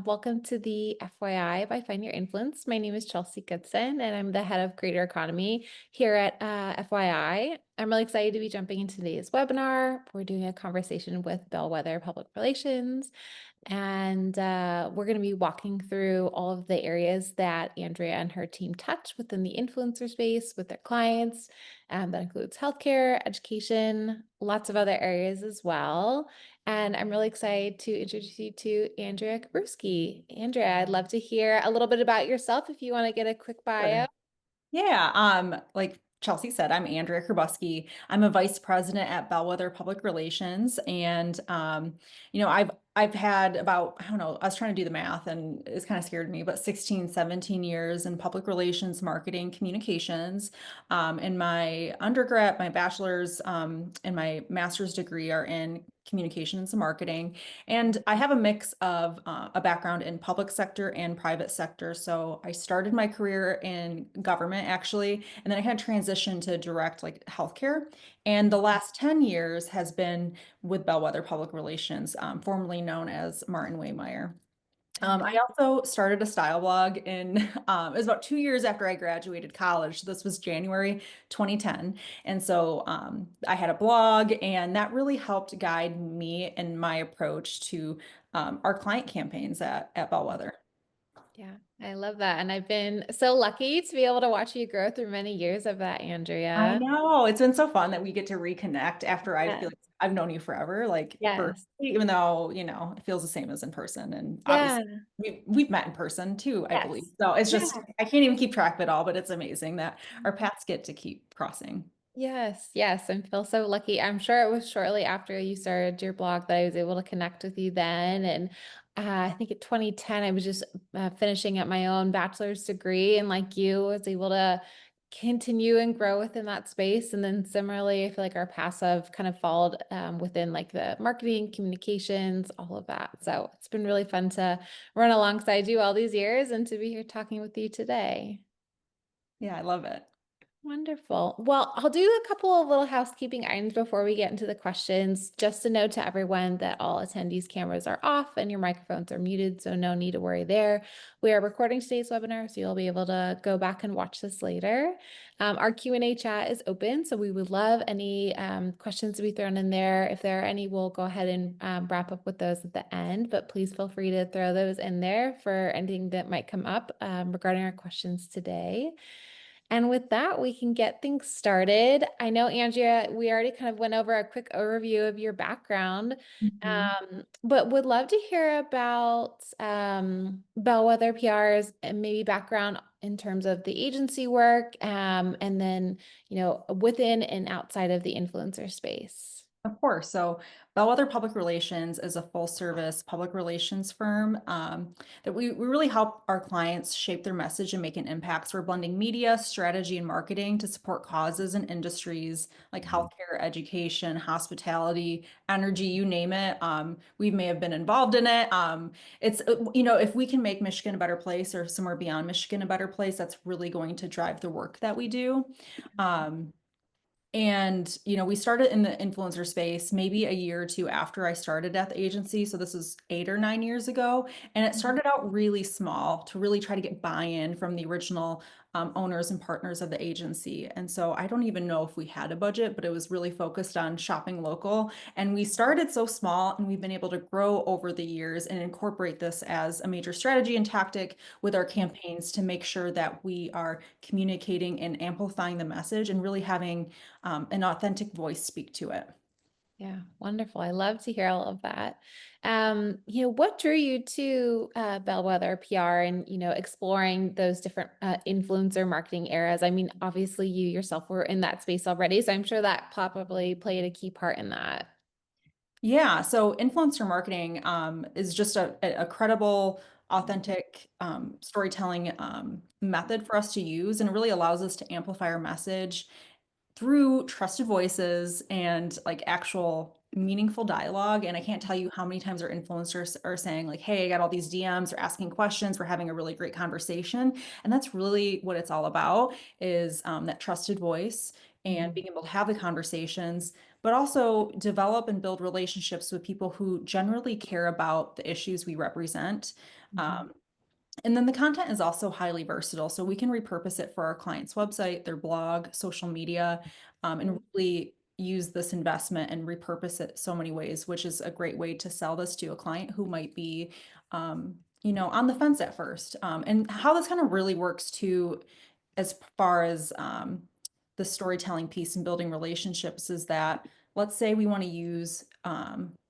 Welcome to the FYI by Find Your Influence. My name is Chelsea Goodson, and I'm the head of Greater Economy here at FYI. I'm really excited to be jumping into today's webinar. We're doing a conversation with Bellwether Public Relations, and we're going to be walking through all of the areas that Andrea and her team touch within the influencer space with their clients. That includes healthcare, education, lots of other areas as well. And I'm really excited to introduce you to Andrea Kerbuski. Andrea, I'd love to hear a little bit about yourself if you want to get a quick bio. Sure. Yeah, like Chelsea said, I'm Andrea Kerbuski. I'm a vice president at Bellwether Public Relations, and I've had about, I don't know, I was trying to do the math and it's kind of scared me, but 16, 17 years in public relations, marketing, communications. In my undergrad, my bachelor's, and my master's degree are in communications and marketing. And I have a mix of a background in public sector and private sector. So I started my career in government actually, and then I had transitioned to direct like healthcare. And the last 10 years has been with Bellwether Public Relations, formerly known as Martin Waymeyer. I Okay. also started a style blog it was about 2 years after I graduated college. So this was January 2010. And so I had a blog, and that really helped guide me in my approach to our client campaigns at Bellwether. Yeah, I love that. And I've been so lucky to be able to watch you grow through many years of that, I Andrea. know. It's been so fun that we get to reconnect after I Yeah. feel like I've known you forever, like Yes. virtually, even though, it feels the same as in person. And obviously Yeah. we've met in person too, I believe. Yes. So it's just, Yeah. I can't even keep track of it all, but it's amazing that our paths get to keep crossing. Yes, yes, I feel so lucky. I'm sure it was shortly after you started your blog that I was able to connect with you then. And I think in 2010, I was just finishing up my own bachelor's degree, and like you, was able to continue and grow within that space. And then similarly, I feel like our paths have kind of followed within like the marketing, communications, all of that. So it's been really fun to run alongside you all these years and to be here talking with you today. Yeah, I love it. Wonderful. Well, I'll do a couple of little housekeeping items before we get into the questions. Just a note to everyone that all attendees' cameras are off and your microphones are muted, so no need to worry there. We are recording today's webinar, so you'll be able to go back and watch this later. Our Q&A chat is open, so we would love any questions to be thrown in there. If there are any, we'll go ahead and wrap up with those at the end, but please feel free to throw those in there for anything that might come up regarding our questions today. And with that, we can get things started. I know, Andrea, we already kind of went over a quick overview of your background, Mhm. but would love to hear about Bellwether PR's and maybe background in terms of the agency work, and then, within and outside of the influencer space. Of course. So, Bellwether Public Relations is a full service public relations firm that we really help our clients shape their message and make an impact. So, we're blending media, strategy, and marketing to support causes and industries like healthcare, education, hospitality, energy, you name it. We may have been involved in it. If we can make Michigan a better place or somewhere beyond Michigan a better place, that's really going to drive the work that we do. Um, we started in the influencer space maybe a year or two after I started at the agency. So this is 8 or 9 years ago. And it Mhm. started out really small to really try to get buy-in from the original owners and partners of the agency. And so I don't even know if we had a budget, but it was really focused on shopping local. And we started so small, and we've been able to grow over the years and incorporate this as a major strategy and tactic with our campaigns to make sure that we are communicating and amplifying the message and really having an authentic voice speak to it. Yeah, wonderful. I love to hear all of that. What drew you to Bellwether PR and, exploring those different influencer marketing eras? I mean, obviously you yourself were in that space already, so I'm sure that probably played a key part in that. Yeah, so influencer marketing is just a credible, authentic storytelling method for us to use, and it really allows us to amplify our message through trusted voices and like actual meaningful dialogue. And I can't tell you how many times our influencers are saying like, hey, I got all these DMs or asking questions. We're having a really great conversation. And that's really what it's all about is that trusted voice and Mhm. being able to have the conversations. but also develop and build relationships with people who generally care about the issues we represent. Mhm. Um, and then the content is also highly versatile, so we can repurpose it for our client's website, their blog, social media, and really use this investment and repurpose it so many ways, which is a great way to sell this to a client who might be, on the fence at first. And how this kind of really works too, as far as the storytelling piece and building relationships, is that let's say we want to use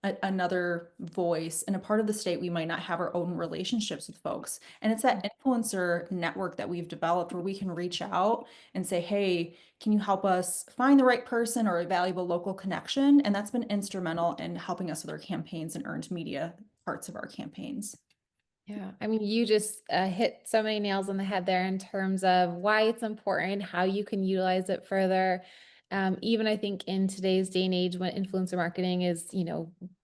another voice in a part of the state we might not have our own relationships with folks, and it's that influencer network that we've developed where we can reach out and say, hey, can you help us find the right person or a valuable local connection? And that's been instrumental in helping us with our campaigns and earned media parts of our campaigns. Yeah, I mean, you just hit so many nails on the head there in terms of why it's important, how you can utilize it further. Even I think in today's day and age when influencer marketing is,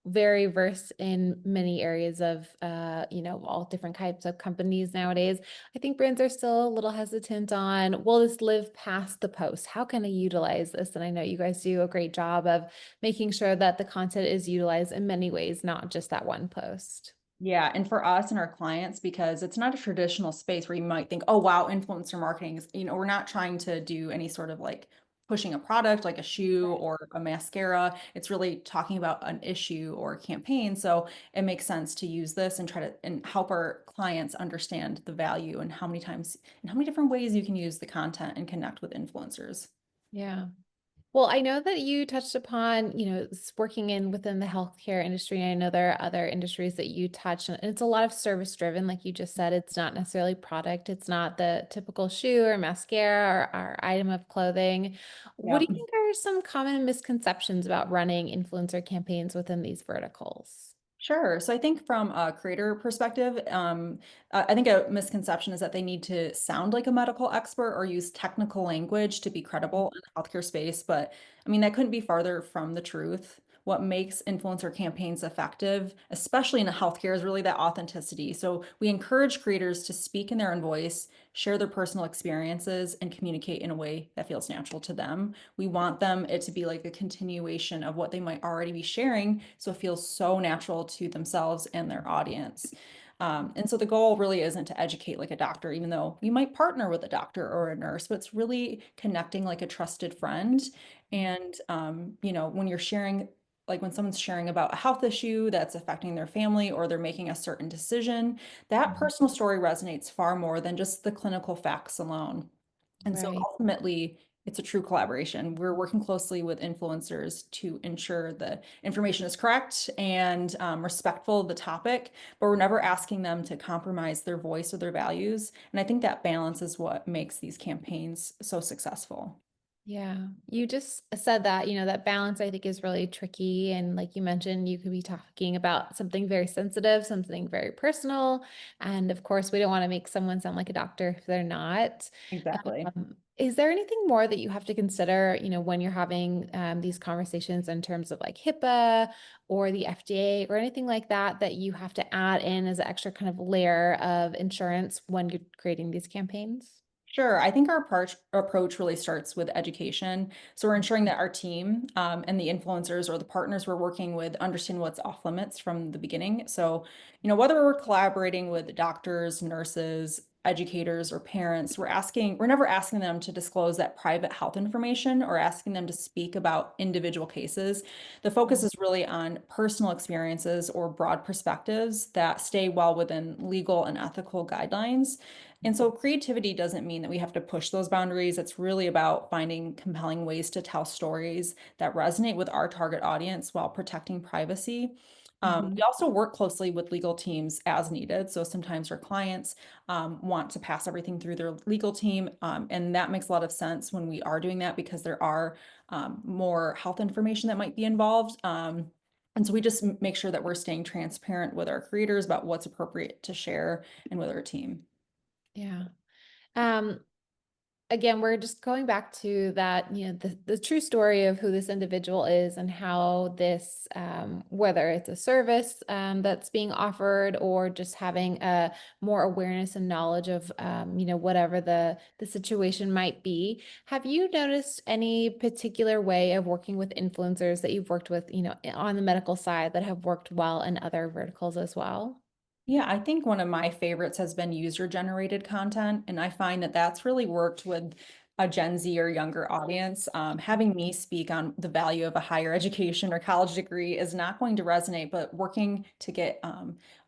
very versed in many areas of, all different types of companies nowadays, I think brands are still a little hesitant on, will this live past the post? How can I utilize this? And I know you guys do a great job of making sure that the content is utilized in many ways, not just that one post. Yeah, and for us and our clients, because it's not a traditional space where you might think, oh, wow, influencer marketing is, we're not trying to do any sort of like pushing a product like a shoe or a mascara. It's really talking about an issue or a campaign. So it makes sense to use this and try to and help our clients understand the value and how many times and how many different ways you can use the content and connect with influencers. Yeah. Well, I know that you touched upon, working in within the healthcare industry. I know there are other industries that you touch, and it's a lot of service driven. Like you just said, it's not necessarily product. It's not the typical shoe or mascara or item of clothing. What do Yeah. you think are some common misconceptions about running influencer campaigns within these verticals? Sure. So I think from a creator perspective, I think a misconception is that they need to sound like a medical expert or use technical language to be credible in the healthcare space. But I mean, that couldn't be farther from the truth. What makes influencer campaigns effective, especially in healthcare, is really that authenticity. So we encourage creators to speak in their own voice, share their personal experiences, and communicate in a way that feels natural to them. We want it to be like a continuation of what they might already be sharing, so it feels so natural to themselves and their audience. And so the goal really isn't to educate like a doctor, even though you might partner with a doctor or a nurse, but it's really connecting like a trusted friend. And, when you're sharing, like when someone's sharing about a health issue that's affecting their family or they're making a certain decision, that Mhm. personal story resonates far more than just the clinical facts alone. And so Right. ultimately, it's a true collaboration. We're working closely with influencers to ensure the information is correct and respectful of the topic, but we're never asking them to compromise their voice or their values. And I think that balance is what makes these campaigns so successful. Yeah, you just said that, that balance I think is really tricky. And like you mentioned, you could be talking about something very sensitive, something very personal. And of course, we don't want to make someone sound like a doctor if they're not. Exactly. Is there anything more that you have to consider, when you're having these conversations in terms of like HIPAA or the FDA or anything like that, that you have to add in as an extra kind of layer of insurance when you're creating these campaigns? Sure. I think our approach really starts with education. So we're ensuring that our team and the influencers or the partners we're working with understand what's off limits from the beginning. So, whether we're collaborating with doctors, nurses, educators, or parents, we're never asking them to disclose that private health information or asking them to speak about individual cases. The focus is really on personal experiences or broad perspectives that stay well within legal and ethical guidelines. And so creativity doesn't mean that we have to push those boundaries. It's really about finding compelling ways to tell stories that resonate with our target audience while protecting privacy. We Mhm. also work closely with legal teams as needed. So sometimes our clients want to pass everything through their legal team. And that makes a lot of sense when we are doing that because there are more health information that might be involved. And so we just make sure that we're staying transparent with our creators about what's appropriate to share and with our team. Yeah. Um, again, we're just going back to that, the true story of who this individual is and how this, whether it's a service that's being offered or just having a more awareness and knowledge of, whatever the situation might be. Have you noticed any particular way of working with influencers that you've worked with, on the medical side that have worked well in other verticals as well? Yeah, I think one of my favorites has been user-generated content, and I find that that's really worked with a Gen Z or younger audience. Having me speak on the value of a higher education or college degree is not going to resonate, but working to get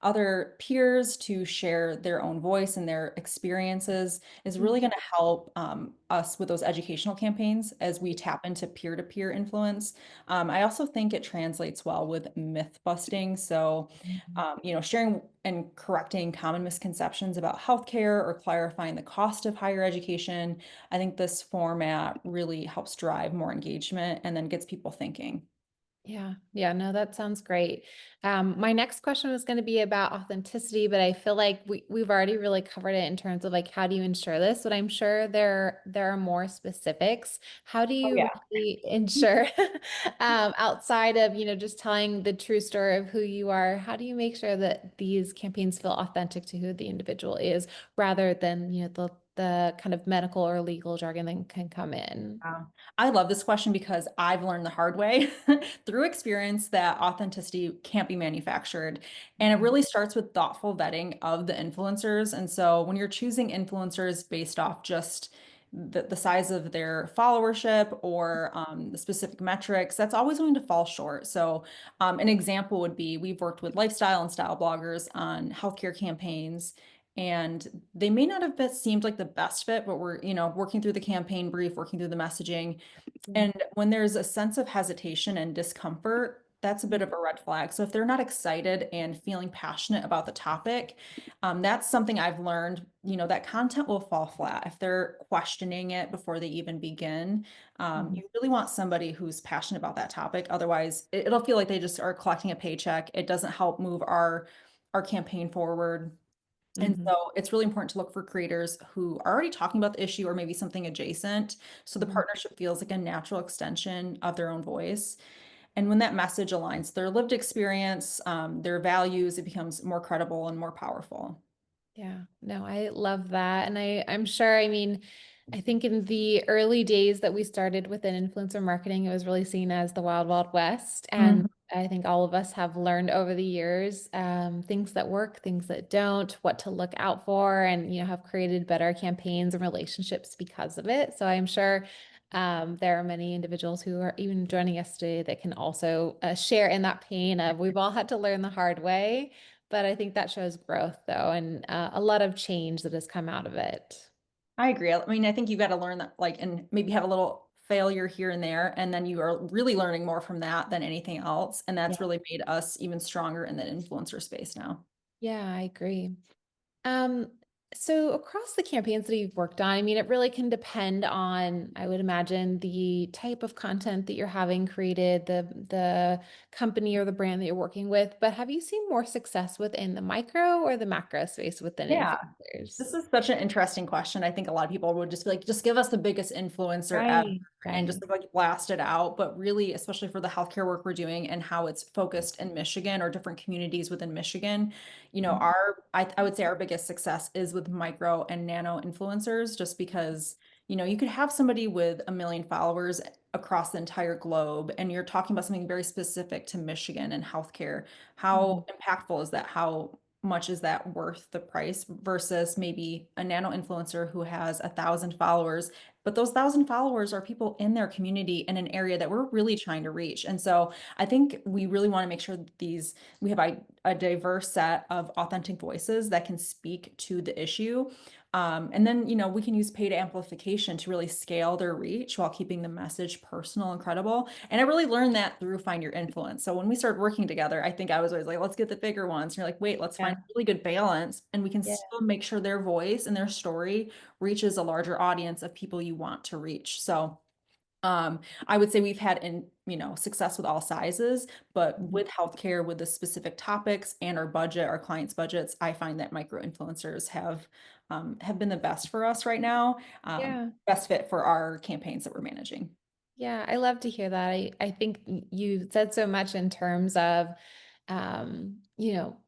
other peers to share their own voice and their experiences is really going to help us with those educational campaigns as we tap into peer-to-peer influence. I also think it translates well with myth busting. So Mhm. sharing and correcting common misconceptions about healthcare or clarifying the cost of higher education. I think this format really helps drive more engagement and then gets people thinking. Yeah, yeah, no, that sounds great. My next question was going to be about authenticity, but I feel like we've already really covered it in terms of like how do you ensure this, but I'm sure there are more specifics. How do Oh, you yeah. really ensure outside of, just telling the true story of who you are, how do you make sure that these campaigns feel authentic to who the individual is rather than, the kind of medical or legal jargon that can come in? I love this question because I've learned the hard way through experience that authenticity can't be manufactured. And it Mhm. really starts with thoughtful vetting of the influencers. And so when you're choosing influencers based off just the size of their followership or the specific metrics, that's always going to fall short. So, an example would be we've worked with lifestyle and style bloggers on healthcare campaigns, and they may not have seemed like the best fit, but we're, working through the campaign brief, working through the messaging. Yeah. And when there's a sense of hesitation and discomfort, that's a bit of a red flag. So if they're not excited and feeling passionate about the topic, that's something I've learned, that content will fall flat if they're questioning it before they even begin. Mhm. You really want somebody who's passionate about that topic. Otherwise, it'll feel like they just are collecting a paycheck. It doesn't help move our campaign forward. And Mhm. so it's really important to look for creators who are already talking about the issue or maybe something adjacent. So the Mhm. partnership feels like a natural extension of their own voice. And when that message aligns their lived experience, their values, it becomes more credible and more powerful. Yeah, no, I love that. And I'm sure, I mean, I think in the early days that we started within influencer marketing, it was really seen as the wild, wild west. And Mhm. I think all of us have learned over the years, things that work, things that don't, what to look out for, and, have created better campaigns and relationships because of it. So I'm sure there are many individuals who are even joining us today that can also share in that pain of we've all had to learn the hard way. But I think that shows growth, though, and a lot of change that has come out of it. I agree. I mean, I think you got to learn that, like, and maybe have a little failure here and there, and then you are really learning more from that than anything else. And Yeah. that's really made us even stronger in the influencer space now. Yeah, I agree. Um, so across the campaigns that you've worked on, I mean, it really can depend on, I would imagine, the type of content that you're having created, the company or the brand that you're working with. But have you seen more success within the micro or the macro space within Yeah. influencers? This is such an interesting question. I think a lot of people would just be like, just give us the biggest influencer ever Right, and just right. like blast it out. But really, especially for the healthcare work we're doing and how it's focused in Michigan or different communities within Michigan, I would say our biggest success is with micro and nano influencers, just because, you could have somebody with 1 million followers across the entire globe, and you're talking about something very specific to Michigan and healthcare. Mhm. How impactful is that? How much is that worth the price versus maybe a nano influencer who has 1,000 followers, but those 1,000 followers are people in their community in an area that we're really trying to reach. And so I think we really want to make sure that we have a diverse set of authentic voices that can speak to the issue. And then, we can use paid amplification to really scale their reach while keeping the message personal and credible. And I really learned that through Find Your Influence. So when we started working together, I think I was always like, let's get the bigger ones. And you're like, wait, let's Yeah. find a really good balance. And we can Yeah. still make sure their voice and their story reaches a larger audience of people you want to reach. So I would say we've had success with all sizes, but Mhm. with healthcare, with the specific topics and our budget, our clients' budgets, I find that micro influencers have been the best for us right now, Yeah. best fit for our campaigns that we're managing. Yeah, I love to hear that. I think you said so much in terms of,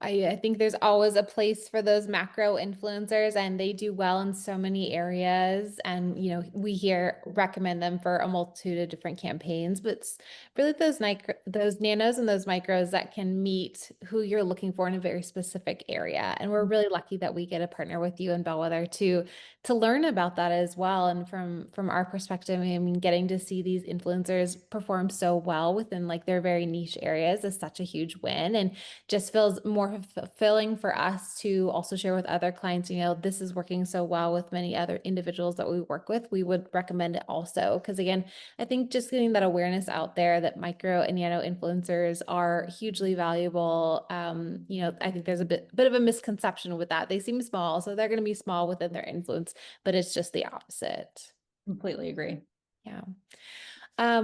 I think there's always a place for those macro influencers and they do well in so many areas. And, we here recommend them for a multitude of different campaigns, but it's really those nanos and those micros that can meet who you're looking for in a very specific area. And we're really lucky that we get to partner with you and Bellwether to learn about that as well. And from our perspective, I mean, getting to see these influencers perform so well within like their very niche areas is such a huge win and just feels more fulfilling for us to also share with other clients, this is working so well with many other individuals that we work with. We would recommend it also. Because again, I think just getting that awareness out there that micro and nano influencers are hugely valuable. I think there's a bit of a misconception with that. They seem small, so they're going to be small within their influence, but it's just the opposite. Completely agree. Yeah.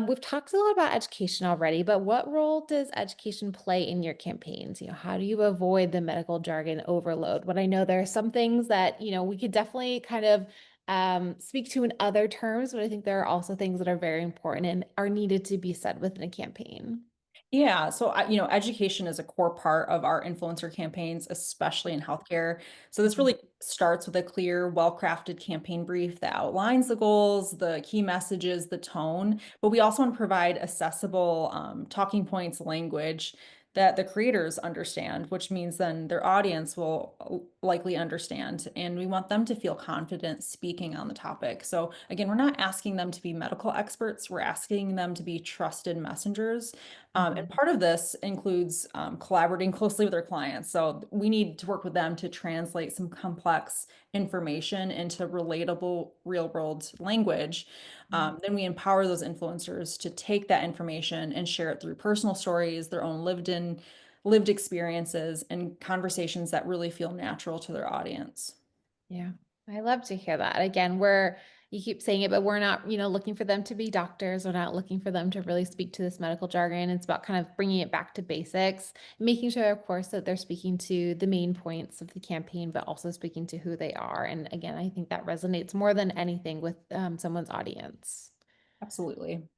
We've talked a lot about education already, but what role does education play in your campaigns? How do you avoid the medical jargon overload? When I know there are some things that, we could definitely kind of speak to in other terms, but I think there are also things that are very important and are needed to be said within a campaign. Yeah, so education is a core part of our influencer campaigns, especially in healthcare. So this Mhm. really starts with a clear, well-crafted campaign brief that outlines the goals, the key messages, the tone, but we also want to provide accessible talking points, language that the creators understand, which means then their audience will likely understand. And we want them to feel confident speaking on the topic. So again, we're not asking them to be medical experts, we're asking them to be trusted messengers, and Mhm. part of this includes collaborating closely with our clients. So we need to work with them to translate some complex information into relatable real world language. Then we empower those influencers to take that information and share it through personal stories, their own lived experiences, and conversations that really feel natural to their audience. Yeah, I love to hear that. Again, you keep saying it, but we're not, looking for them to be doctors. We're not looking for them to really speak to this medical jargon. It's about kind of bringing it back to basics, making sure, of course, that they're speaking to the main points of the campaign, but also speaking to who they are. And again, I think that resonates more than anything with someone's audience. Absolutely.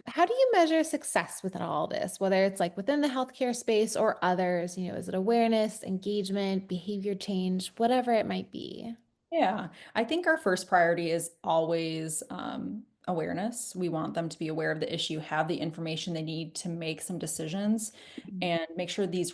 How do you measure success within all this, whether it's like within the healthcare space or others? Is it awareness, engagement, behavior change, whatever it might be? Yeah, I think our first priority is always awareness. We want them to be aware of the issue, have the information they need to make some decisions, and make sure these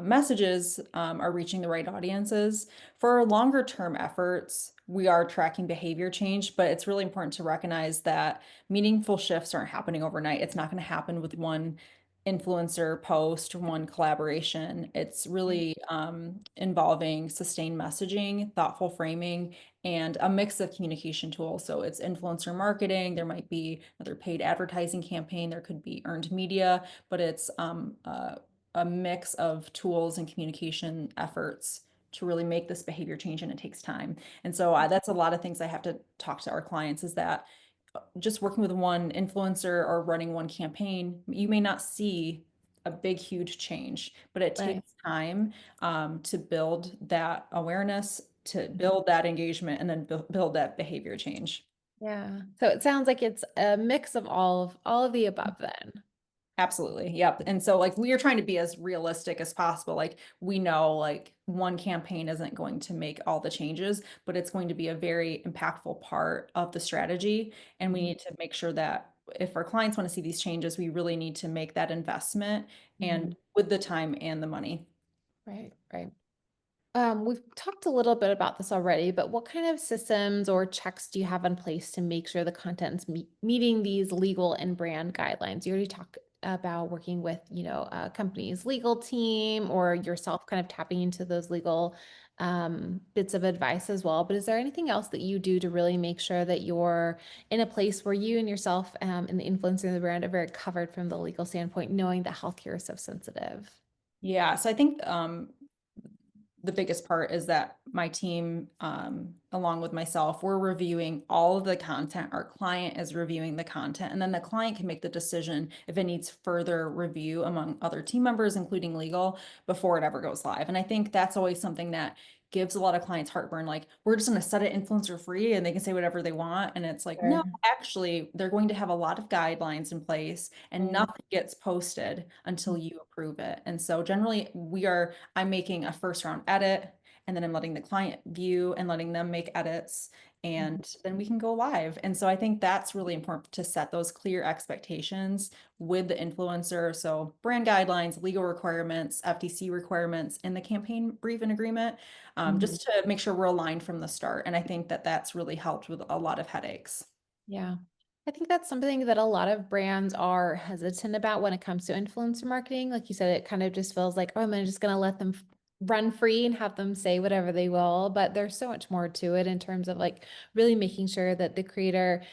messages are reaching the right audiences. For longer term efforts, we are tracking behavior change, but it's really important to recognize that meaningful shifts aren't happening overnight. It's not going to happen with one influencer post, one collaboration. It's Right. really involving sustained messaging, thoughtful framing, and a mix of communication tools. So it's influencer marketing, there might be another paid advertising campaign, there could be earned media, but it's a mix of tools and communication efforts to really make this behavior change, and it takes time. And so that's a lot of things I have to talk to our clients is that just working with one influencer or running one campaign, you may not see a big, huge change, but it Right. takes time to build that awareness, to Mhm. build that engagement, and then build that behavior change. Yeah. So it sounds like it's a mix of all of the above then. Absolutely. Yep. And so like we are trying to be as realistic as possible. Like we know like one campaign isn't going to make all the changes, but it's going to be a very impactful part of the strategy. And we Mhm. need to make sure that if our clients want to see these changes, we really need to make that investment and Mhm. with the time and the money. Right, right. We've talked a little bit about this already, but what kind of systems or checks do you have in place to make sure the content's meeting these legal and brand guidelines? You already talked about working with, a company's legal team or yourself kind of tapping into those legal bits of advice as well. But is there anything else that you do to really make sure that you're in a place where you and yourself and the influencer of the brand are very covered from the legal standpoint, knowing that healthcare is so sensitive? Yeah. So I think the biggest part is that my team, along with myself, we're reviewing all of the content. Our client is reviewing the content, and then the client can make the decision if it needs further review among other team members, including legal, before it ever goes live. And I think that's always something that gives a lot of clients heartburn. Like, we're just going to set it influencer free and they can say whatever they want. And it's like, no, Sure. actually, they're going to have a lot of guidelines in place and Mm, nothing gets posted until you approve it. And so generally I'm making a first round edit and then I'm letting the client view and letting them make edits mhm. and then we can go live. And so I think that's really important to set those clear expectations with the influencer. So brand guidelines, legal requirements, FTC requirements, and the campaign brief and agreement, Mhm. just to make sure we're aligned from the start. And I think that that's really helped with a lot of headaches. Yeah. I think that's something that a lot of brands are hesitant about when it comes to influencer marketing. Like you said, it kind of just feels like, oh, just going to let them run free and have them say whatever they will. But there's so much more to it in terms of like really making sure that the creator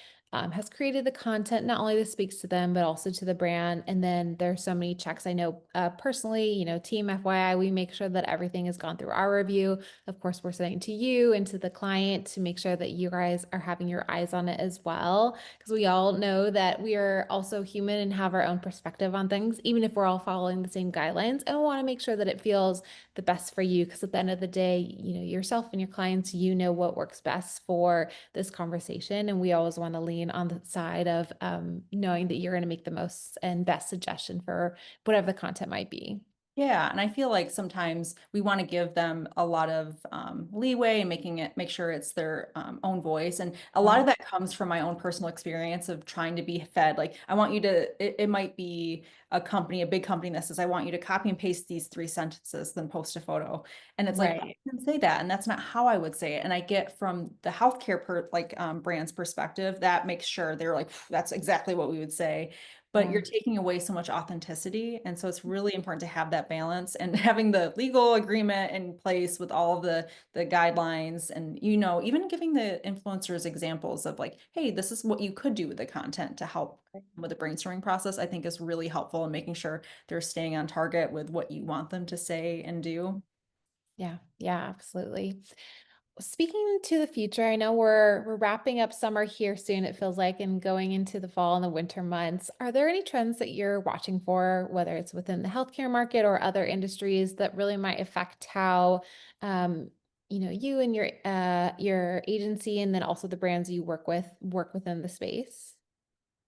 has created the content, not only that speaks to them, but also to the brand. And then there's so many checks. I know personally, team FYI, we make sure that everything has gone through our review. Of course, we're sending to you and to the client to make sure that you guys are having your eyes on it as well. Because we all know that we are also human and have our own perspective on things, even if we're all following the same guidelines. And we want to make sure that it feels the best for you. Because at the end of the day, yourself and your clients, what works best for this conversation. And we always want to lean on the side of knowing that you're going to make the most and best suggestion for whatever the content might be. Yeah, and I feel like sometimes we want to give them a lot of leeway and make sure it's their own voice. And a lot Yeah. of that comes from my own personal experience of trying to be fed. Like, I want you to, it might be a big company that says, I want you to copy and paste these three sentences, then post a photo. And it's like, I Right. didn't say that. And that's not how I would say it. And I get from the healthcare brand's perspective, that makes sure they're like, that's exactly what we would say, but Yeah. you're taking away so much authenticity. And so it's really important to have that balance and having the legal agreement in place with all of the guidelines and, even giving the influencers examples of like, hey, this is what you could do with the content to help with the brainstorming process, I think is really helpful in making sure they're staying on target with what you want them to say and do. Yeah. Yeah, absolutely. Speaking to the future, I know we're wrapping up summer here soon, it feels like, and going into the fall and the winter months. Are there any trends that you're watching for, whether it's within the healthcare market or other industries that really might affect how you and your agency and then also the brands you work with work within the space?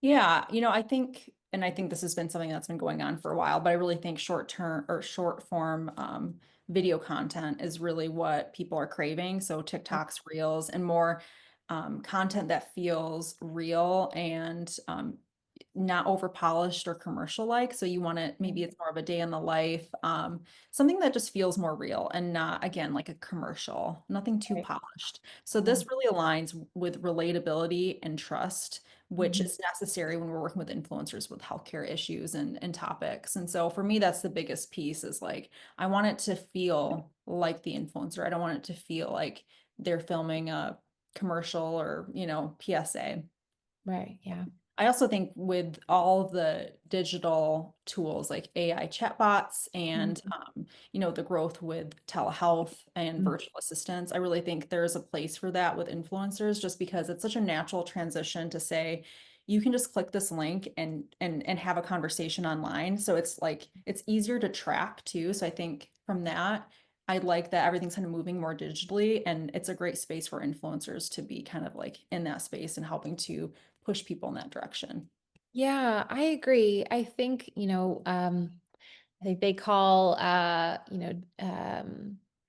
Yeah, I think this has been something that's been going on for a while, but I really think short term or short form video content is really what people are craving. So TikToks, Reels, and more content that feels real and not over polished or commercial like. So you want it, maybe it's more of a day in the life, something that just feels more real and not, again, like a commercial, nothing too Right. polished. So Yeah. this really aligns with relatability and trust, which Mhm. is necessary when we're working with influencers with healthcare issues and topics. And so for me, that's the biggest piece is like, I want it to feel like the influencer. I don't want it to feel like they're filming a commercial or, PSA. Right. Yeah. I also think with all of the digital tools like AI chatbots and Mhm. the growth with telehealth and Mhm. virtual assistants, I really think there's a place for that with influencers just because it's such a natural transition to say you can just click this link and have a conversation online. So it's like it's easier to track too. So I think from that, I like that everything's kind of moving more digitally and it's a great space for influencers to be kind of like in that space and helping to push people in that direction. Yeah, I agree. I think, I think they call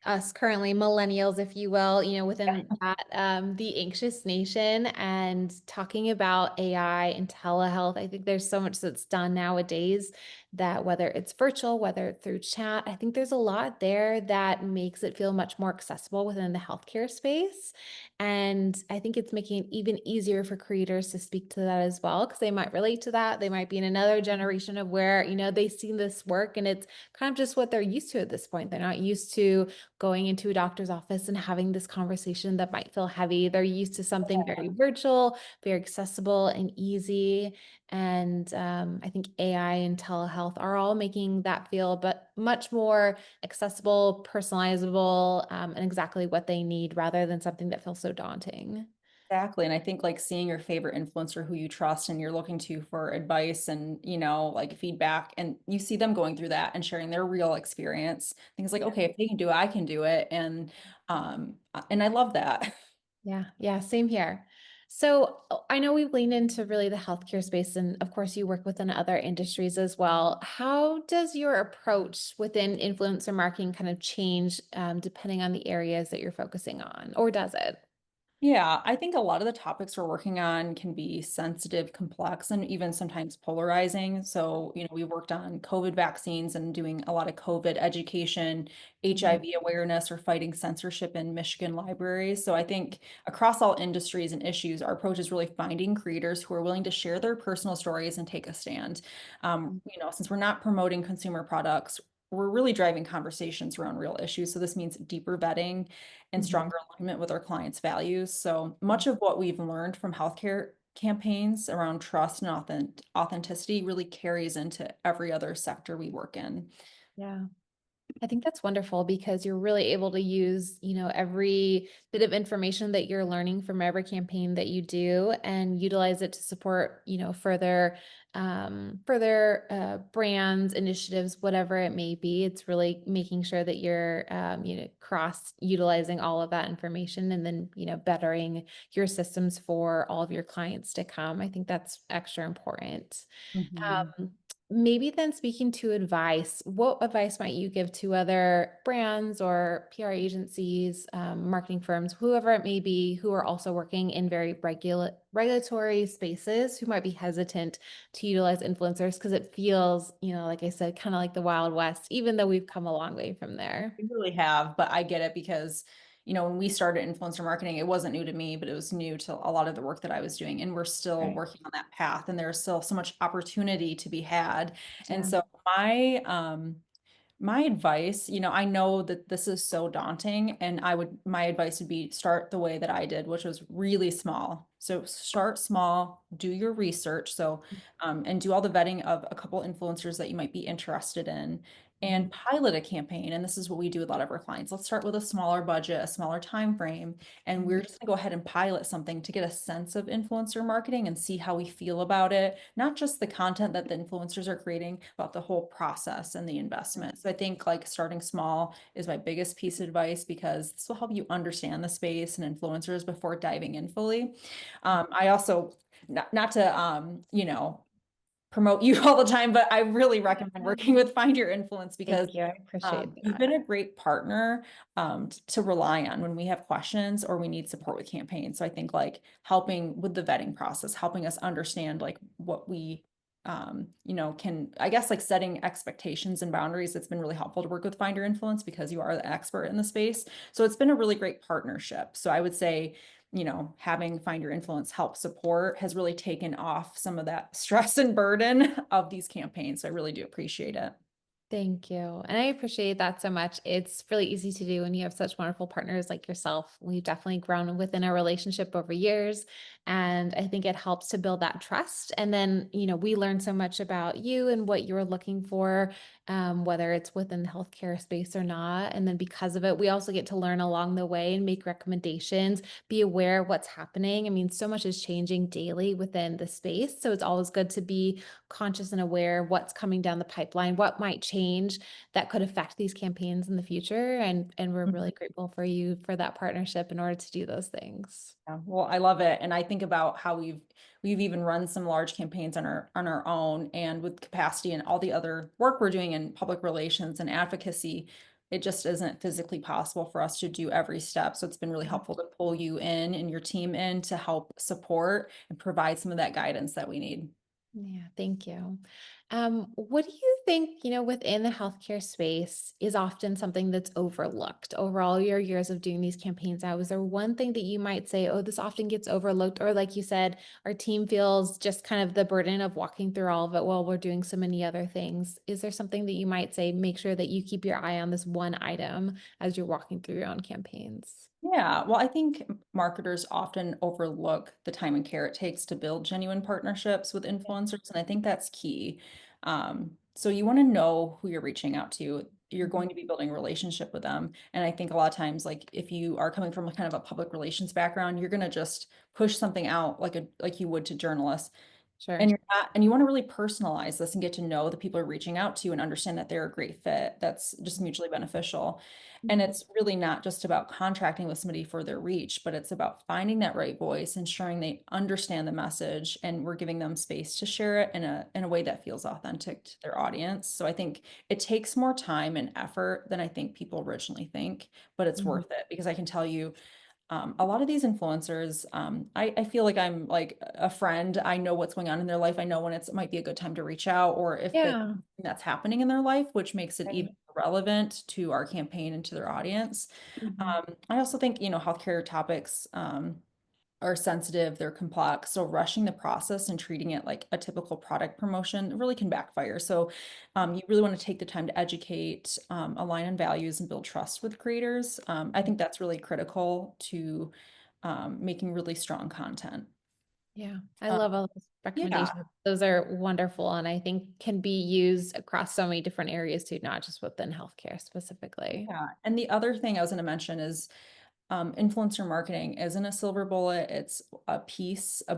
us currently millennials, if you will, within that the anxious nation and talking about AI and telehealth. I think there's so much that's done nowadays that whether it's virtual, whether it's through chat, I think there's a lot there that makes it feel much more accessible within the healthcare space. And I think it's making it even easier for creators to speak to that as well, because they might relate to that. They might be in another generation of where, they've seen this work and it's kind of just what they're used to at this point. They're not used to going into a doctor's office and having this conversation that might feel heavy. They're used to something very virtual, very accessible and easy. And I think AI and telehealth health are all making that feel but much more accessible, personalizable, and exactly what they need rather than something that feels so daunting. Exactly. And I think like seeing your favorite influencer who you trust and you're looking to for advice and, like feedback, and you see them going through that and sharing their real experience. Things like, Yeah. okay, if they can do it, I can do it. And I love that. Yeah, yeah, same here. So I know we've leaned into really the healthcare space, and of course, you work within other industries as well. How does your approach within influencer marketing kind of change depending on the areas that you're focusing on, or does it? Yeah, I think a lot of the topics we're working on can be sensitive, complex, and even sometimes polarizing. So, we worked on COVID vaccines and doing a lot of COVID education, Mhm. HIV awareness, or fighting censorship in Michigan libraries. So, I think across all industries and issues, our approach is really finding creators who are willing to share their personal stories and take a stand. Since we're not promoting consumer products, we're really driving conversations around real issues. So, this means deeper vetting and Mhm. stronger alignment with our clients' values. So much of what we've learned from healthcare campaigns around trust and authenticity really carries into every other sector we work in. Yeah. I think that's wonderful because you're really able to use, every bit of information that you're learning from every campaign that you do and utilize it to support, further brands, initiatives, whatever it may be. It's really making sure that you're, cross utilizing all of that information and then, bettering your systems for all of your clients to come. I think that's extra important. Mhm. Maybe then speaking to advice, what advice might you give to other brands or PR agencies, marketing firms, whoever it may be, who are also working in very regulatory spaces, who might be hesitant to utilize influencers because it feels, like I said, kind of like the Wild West, even though we've come a long way from there. We really have, but I get it because, when we started influencer marketing, it wasn't new to me, but it was new to a lot of the work that I was doing. And we're still Right. working on that path, and there's still so much opportunity to be had. And Yeah. so my advice, I know that this is so daunting, and my advice would be start the way that I did, which was really small. So start small, do your research. And do all the vetting of a couple influencers that you might be interested in Mhm. and pilot a campaign. And this is what we do with a lot of our clients. Let's start with a smaller budget, a smaller time frame, and we're just gonna go ahead and pilot something to get a sense of influencer marketing and see how we feel about it. Not just the content that the influencers are creating, but the whole process and the investment. So I think like starting small is my biggest piece of advice because this will help you understand the space and influencers before diving in fully. I also, not to, promote you all the time, but I really recommend working with Find Your Influence because Thank you. I appreciate you've that. been a great partner to rely on when we have questions or we need support with campaigns. So I think like helping with the vetting process, helping us understand like what we can, I guess, like setting expectations and boundaries. It's been really helpful to work with Find Your Influence because you are the expert in the space. So it's been a really great partnership. So I would say, having Find Your Influence help support has really taken off some of that stress and burden of these campaigns. So I really do appreciate it. Thank you. And I appreciate that so much. It's really easy to do when you have such wonderful partners like yourself. We've definitely grown within our relationship over years. And I think it helps to build that trust. And then, we learn so much about you and what you're looking for, whether it's within the healthcare space or not. And then because of it, we also get to learn along the way and make recommendations, be aware of what's happening. I mean, so much is changing daily within the space. So it's always good to be conscious and aware of what's coming down the pipeline, what might change that could affect these campaigns in the future. And we're really grateful for you for that partnership in order to do those things. Yeah, well, I love it. And I think about how we've even run some large campaigns on our own and with capacity and all the other work we're doing in public relations and advocacy, it just isn't physically possible for us to do every step. So it's been really helpful to pull you in and your team in to help support and provide some of that guidance that we need. Yeah, thank you. What do you think, within the healthcare space is often something that's overlooked over all your years of doing these campaigns now? Is there one thing that you might say, oh, this often gets overlooked? Or like you said, our team feels just kind of the burden of walking through all of it while we're doing so many other things. Is there something that you might say, make sure that you keep your eye on this one item as you're walking through your own campaigns? Yeah, well, I think marketers often overlook the time and care it takes to build genuine partnerships with influencers, and I think that's key. So you want to know who you're reaching out to. You're Mhm. going to be building a relationship with them. And I think a lot of times, like if you are coming from a kind of a public relations background, you're going to just push something out like you would to journalists. Sure. And you're not, and you want to really personalize this and get to know the people you're reaching out to and understand that they're a great fit. That's just mutually beneficial. And Mhm. it's really not just about contracting with somebody for their reach, but it's about finding that right voice, ensuring they understand the message, and we're giving them space to share it in a way that feels authentic to their audience. So I think it takes more time and effort than I think people originally think, but it's Mhm. worth it because I can tell you a lot of these influencers, I feel like I'm like a friend. I know what's going on in their life. I know when it might be a good time to reach out, or if Yeah. that's happening in their life, which makes it even Right. relevant to our campaign and to their audience. Mhm. I also think, healthcare topics, are sensitive, they're complex. So rushing the process and treating it like a typical product promotion really can backfire. So you really want to take the time to educate, align on values, and build trust with creators. I think that's really critical to making really strong content. Yeah, I Uh, love all those yeah. recommendations. Those are wonderful and I think can be used across so many different areas too, not just within healthcare specifically. Yeah. And the other thing I was going to mention is influencer marketing isn't a silver bullet. It's a piece, a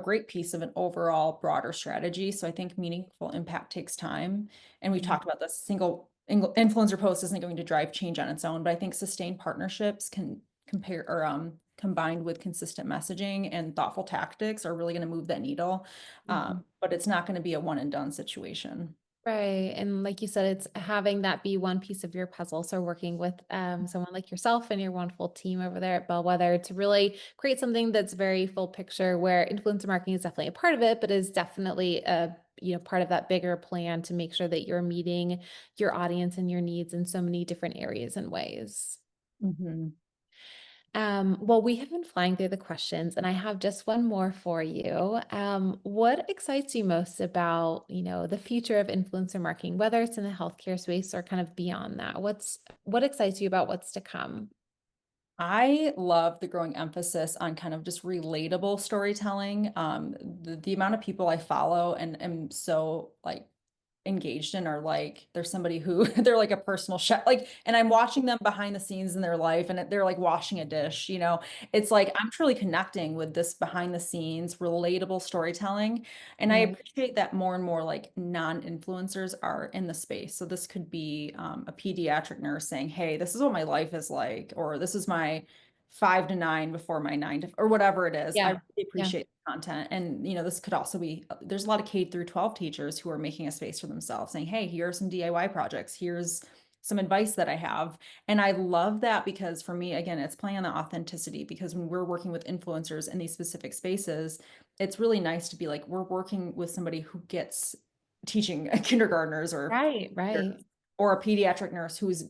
great piece of an overall broader strategy. So I think meaningful impact takes time. And we've Mhm. talked about this influencer post isn't going to drive change on its own, but I think sustained partnerships can compare or combined with consistent messaging and thoughtful tactics are really going to move that needle. Mhm. But it's not going to be a one and done situation. Right. And like you said, it's having that be one piece of your puzzle. So working with someone like yourself and your wonderful team over there at Bellwether to really create something that's very full picture where influencer marketing is definitely a part of it, but is definitely a part of that bigger plan to make sure that you're meeting your audience and your needs in so many different areas and ways. Mhm. Well, we have been flying through the questions, and I have just one more for you. What excites you most about, the future of influencer marketing, whether it's in the healthcare space or kind of beyond that? What excites you about what's to come? I love the growing emphasis on kind of just relatable storytelling. The amount of people I follow and am so like engaged in are like there's somebody who they're like a personal chef like and I'm watching them behind the scenes in their life and they're like washing a dish. It's like I'm truly connecting with this behind the scenes relatable storytelling, and I Right. appreciate that more and more like non-influencers are in the space. So this could be a pediatric nurse saying, hey, this is what my life is like, or this is my 5 to 9 before my 9 to or whatever it is. I Yeah. really Yeah. appreciate content. And this could also be there's a lot of K through 12 teachers who are making a space for themselves, saying, hey, here are some DIY projects, here's some advice that I have. And I love that because for me, again, it's playing on the authenticity, because when we're working with influencers in these specific spaces, it's really nice to be like we're working with somebody who gets teaching kindergartners Right. Right. or a pediatric nurse who's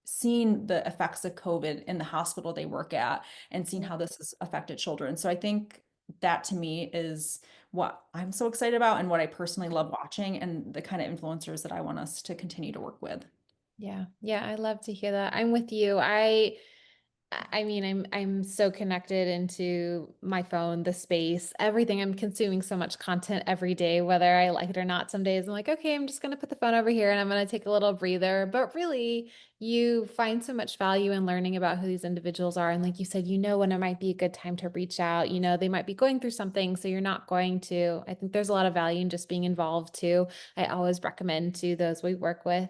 seen the effects of COVID in the hospital they work at and seen Yeah. how this has affected children. So I think that to me is what I'm so excited about and what I personally love watching and the kind of influencers that I want us to continue to work with. Yeah. Yeah. I love to hear that. I'm with you. I mean, I'm so connected into my phone, the space, everything. I'm consuming so much content every day, whether I like it or not. Some days I'm like, okay, I'm just gonna put the phone over here and I'm gonna take a little breather. But really, you find so much value in learning about who these individuals are. And like you said, when it might be a good time to reach out. They might be going through something, so you're not going to. I think there's a lot of value in just being involved too. I always recommend to those we work with,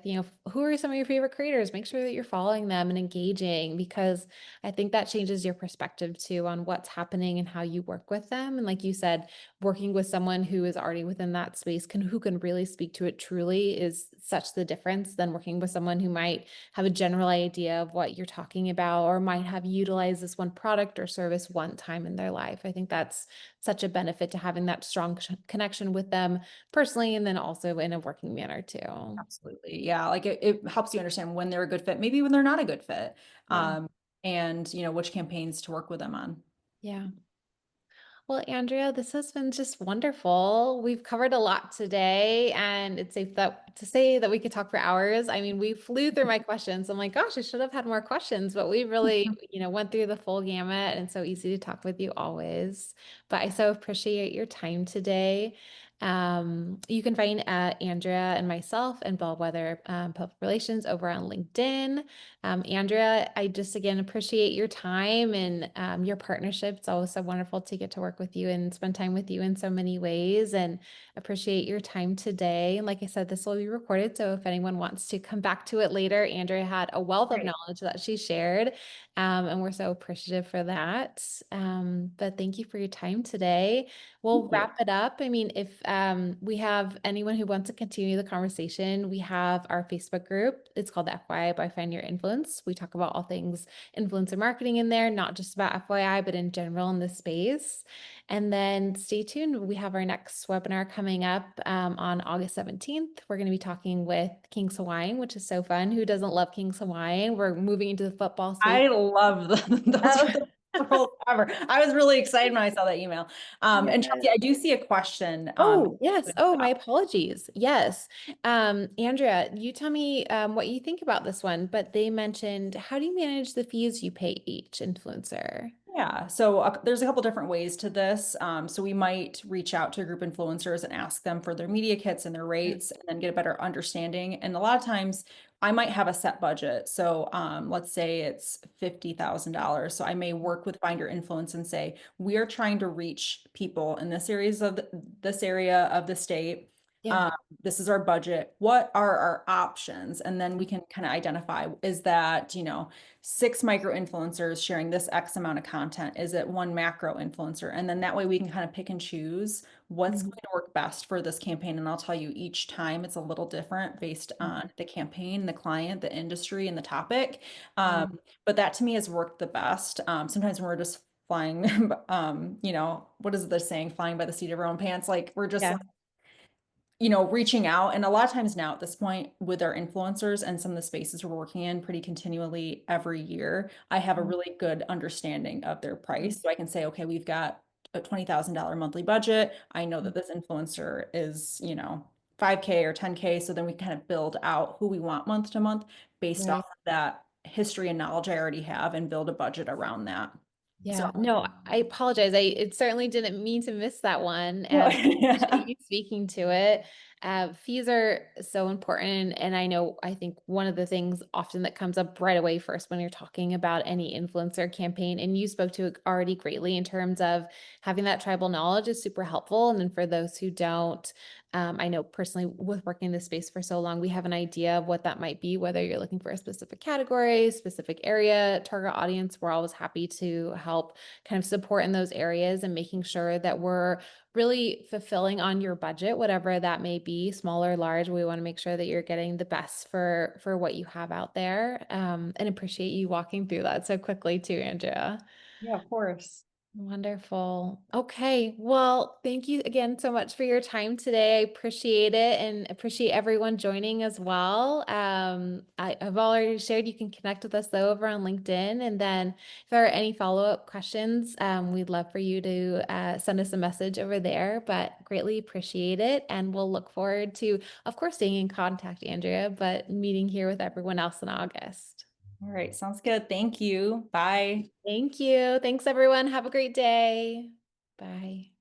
who are some of your favorite creators? Make sure that you're following them and engaging because I think that changes your perspective too on what's happening and how you work with them. And like you said, working with someone who is already within that space who can really speak to it truly is such the difference than working with someone who might have a general idea of what you're talking about or might have utilized this one product or service one time in their life. I think that's such a benefit to having that strong connection with them personally and then also in a working manner too. Absolutely. Yeah. Like it helps you understand when they're a good fit, maybe when they're not a good fit. Yeah. And which campaigns to work with them on. Yeah. Well, Andrea, this has been just wonderful. We've covered a lot today, and it's safe to say that we could talk for hours. I mean, we flew through my questions. I'm like, gosh, I should have had more questions, but we really, went through the full gamut and so easy to talk with you always. But I so appreciate your time today. You can find Andrea and myself and Bellwether Public Relations over on LinkedIn. Andrea, I just again appreciate your time and your partnership. It's always so wonderful to get to work with you and spend time with you in so many ways. And appreciate your time today. And like I said, this will be recorded. So if anyone wants to come back to it later, Andrea had a wealth of Great. knowledge that she shared. And we're so appreciative for that. But thank you for your time today. We'll Thank you. wrap it up. I mean, if we have anyone who wants to continue the conversation, we have our Facebook group. It's called the FYI by Find Your Influence. We talk about all things influencer marketing in there, not just about FYI, but in general in this space. And then stay tuned. We have our next webinar coming up on August 17th. We're going to be talking with King's Hawaiian, which is so fun. Who doesn't love King's Hawaiian? We're moving into the football season. I love those Oh, are the best roles ever. I was really excited when I saw that email. And yes. Chelsea, I do see a question. Oh, yes. Oh, my apologies. Yes. Andrea, you tell me what you think about this one, but they mentioned, how do you manage the fees you pay each influencer? Yeah, so there's a couple different ways to this. So we might reach out to group influencers and ask them for their media kits and their rates and then get a better understanding. And a lot of times I might have a set budget. So let's say it's $50,000. So I may work with Find Your Influence and say, we are trying to reach people in this area of the state. Yeah. Um, this is our budget. What are our options? And then we can kind of identify, is that, 6 micro influencers sharing this X amount of content? Is it one macro influencer? And then that way we can kind of pick and choose what's Mhm. going to work best for this campaign. And I'll tell you each time it's a little different based on the campaign, the client, the industry, and the topic. Yeah. But that to me has worked the best. Sometimes when we're just flying, what is the saying? Flying by the seat of our own pants. Like we're just Yeah. reaching out. And a lot of times now at this point with our influencers and some of the spaces we're working in pretty continually every year, I have a really good understanding of their price. So I can say, okay, we've got a $20,000 monthly budget. I know that this influencer is, 5K or 10K. So then we kind of build out who we want month to month based off Right. of that history and knowledge I already have and build a budget around that. So, Yeah, no, I apologize. I it certainly didn't mean to miss that one, and appreciate yeah. you speaking to it. Fees are so important, and I think one of the things often that comes up right away first when you're talking about any influencer campaign, and you spoke to it already greatly in terms of having that tribal knowledge is super helpful. And then for those who don't, I know personally with working in this space for so long, we have an idea of what that might be, whether you're looking for a specific category, specific area, target audience. We're always happy to help kind of support in those areas and making sure that we're really fulfilling on your budget, whatever that may be, small or large. We want to make sure that you're getting the best for what you have out there. And appreciate you walking through that so quickly too, Andrea. Yeah, of course. Wonderful. Okay. Well, thank you again so much for your time today. I appreciate it and appreciate everyone joining as well. I've already shared you can connect with us though over on LinkedIn. And then if there are any follow-up questions, we'd love for you to send us a message over there, but greatly appreciate it. And we'll look forward to, of course, staying in contact, Andrea, but meeting here with everyone else in August. All right, sounds good. Thank you. Bye. Thank you. Thanks, everyone. Have a great day. Bye.